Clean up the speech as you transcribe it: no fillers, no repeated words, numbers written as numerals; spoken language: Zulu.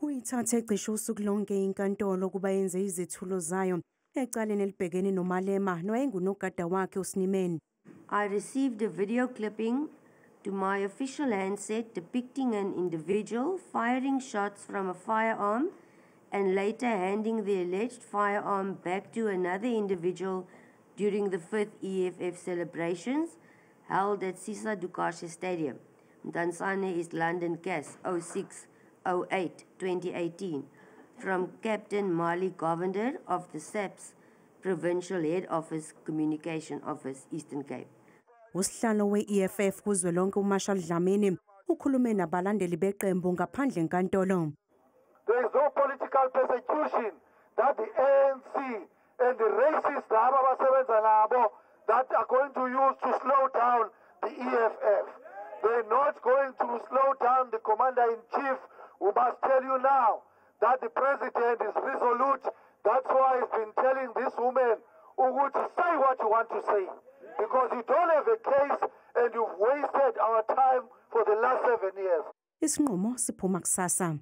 Uyithathe cishe usuku lonke inkantolo kuba yenze izethulo zayo ecaleni elibhekene noMalema nowayengunogada wakhe uSnyman. I received a video clipping to my official handset depicting an individual firing shots from a firearm and later handing the alleged firearm back to another individual during the 5th EFF celebrations held at Sizophuma Stadium. IMdantsane, East London, CAS 06-08-2018 from Captain Marley Govender of the SAPS Provincial Head Office Communication Office, Eastern Cape. Usihlalo weEFF kuzwelonke uMarshall Dlamini ukhulume nabalandeli beqembu ngaphandle enkantolo. There is no political persecution that the ANC and the racists that are going to use to slow down the EFF. They're not going to slow down the commander-in-chief, who must tell you now that the president is resolute. That's why he's been telling this woman, to say what you want to say. Because you don't have a case and you've wasted our time for the last 7 years. Isinqumo siphuma kusasa.